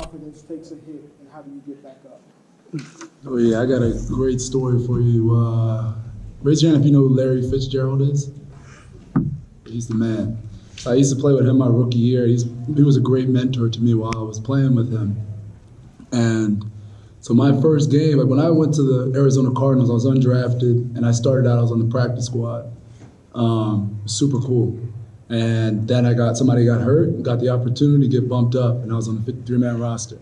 confidence takes a hit, and how do you get back up? Oh yeah, I got a great story for you. Raise your hand if you know who Larry Fitzgerald is. He's the man. I used to play with him my rookie year. He was a great mentor to me while I was playing with him. And so my first game, like when I went to the Arizona Cardinals, I was undrafted, and I started out, I was on the practice squad. Super cool. And then somebody got hurt, got the opportunity to get bumped up, and I was on the 53-man roster.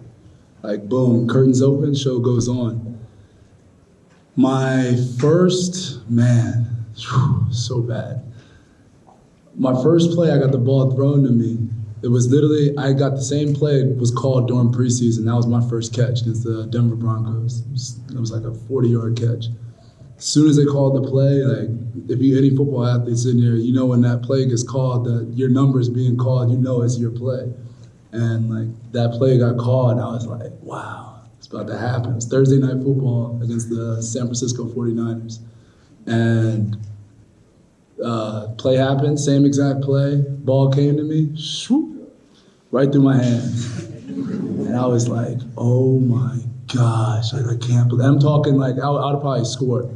Like boom, curtains open, show goes on. My first, so bad. My first play, I got the ball thrown to me. It was literally, I got the same play was called during preseason. That was my first catch against the Denver Broncos. It was like a 40-yard catch. As soon as they called the play, like if you any football athletes in here, you know when that play gets called, that your number is being called, you know it's your play. And like that play got called, and I was like, wow, it's about to happen. It was Thursday night football against the San Francisco 49ers. And play happened, same exact play. Ball came to me, swoop, right through my hands. And I was like, oh my gosh, I can't believe. I'm talking like, I'd probably score.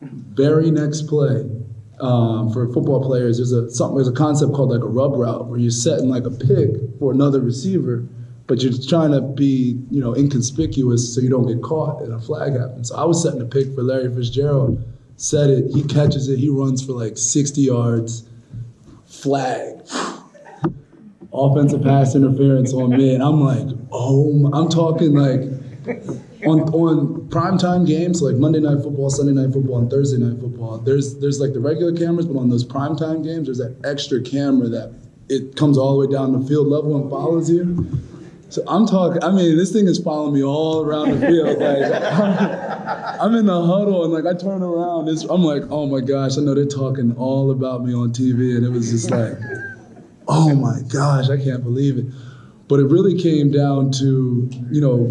Very next play, for football players, there's a concept called like a rub route where you're setting like a pick for another receiver, but you're trying to be, inconspicuous so you don't get caught and a flag happens. So I was setting a pick for Larry Fitzgerald. Set it, he catches it, he runs for like 60 yards, flag. Offensive pass interference on me, and I'm like, I'm talking like on primetime games, like Monday Night Football, Sunday Night Football, and Thursday Night Football, there's like the regular cameras, but on those primetime games, there's that extra camera that it comes all the way down the field level and follows you. So I'm talking, this thing is following me all around the field. Like, I'm in the huddle, and like I turn around, I'm like, oh my gosh, I know they're talking all about me on TV, and it was just like, oh my gosh, I can't believe it. But it really came down to,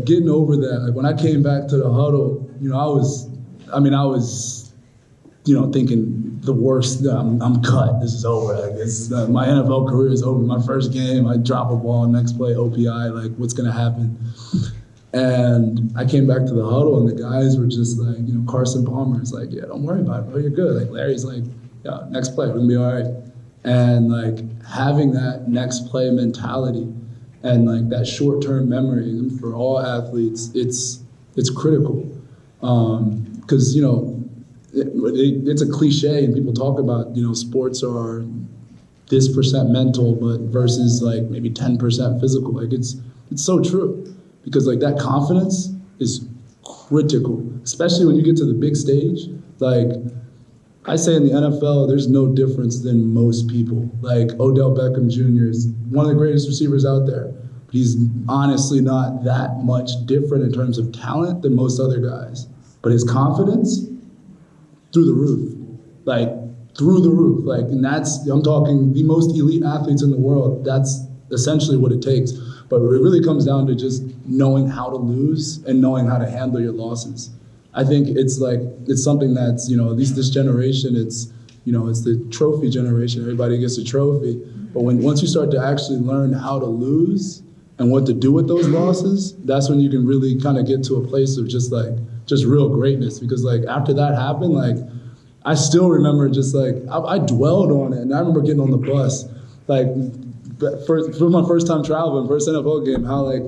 getting over that. Like when I came back to the huddle, I was thinking the worst. I'm cut. This is over. Like my NFL career is over. My first game, I drop a ball. Next play, OPI. Like what's gonna happen? And I came back to the huddle, and the guys were just like, Carson Palmer's like, yeah, don't worry about it, bro. You're good. Like Larry's like, yeah, next play, we're gonna be all right. And like having that next play mentality and like that short-term memory, and for all athletes, it's critical. Because it's a cliche, and people talk about, sports are this percent mental, but versus like maybe 10% physical. Like it's so true, because like that confidence is critical, especially when you get to the big stage. Like I say in the NFL, there's no difference than most people. Like Odell Beckham Jr. is one of the greatest receivers out there, but he's honestly not that much different in terms of talent than most other guys. But his confidence, through the roof, like through the roof. Like, and I'm talking the most elite athletes in the world. That's essentially what it takes. But it really comes down to just knowing how to lose and knowing how to handle your losses. I think it's something that's, at least this generation, it's the trophy generation. Everybody gets a trophy. But once you start to actually learn how to lose and what to do with those losses, that's when you can really kind of get to a place of just real greatness. Because like after that happened, like I still remember just like, I dwelled on it. And I remember getting on the bus, like for my first time traveling, first NFL game, how like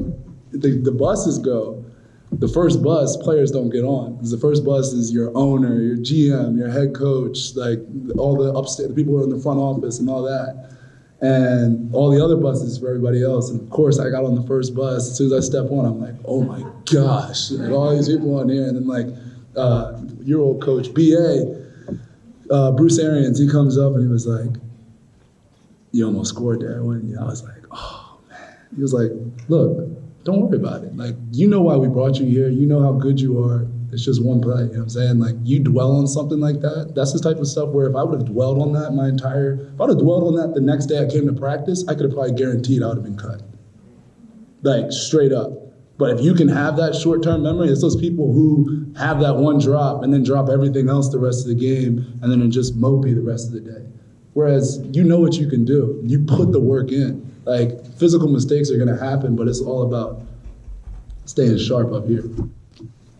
the buses go. The first bus, players don't get on. Because the first bus is your owner, your GM, your head coach, like all the people who are in the front office and all that. And all the other buses for everybody else. And of course, I got on the first bus. As soon as I step on, I'm like, oh my gosh. Like all these people on here. And then like your old coach, BA, Bruce Arians, he comes up and he was like, you almost scored there, wouldn't you? I was like, oh man. He was like, look, don't worry about it. Like, you know why we brought you here. You know how good you are. It's just one play. You know what I'm saying? Like, you dwell on something like that. That's the type of stuff where if I would have dwelled on that if I would have dwelled on that the next day I came to practice, I could have probably guaranteed I would have been cut. Like, straight up. But if you can have that short-term memory, it's those people who have that one drop and then drop everything else the rest of the game and then are just mopey the rest of the day. Whereas you know what you can do. You put the work in. Like, physical mistakes are going to happen, but it's all about staying sharp up here.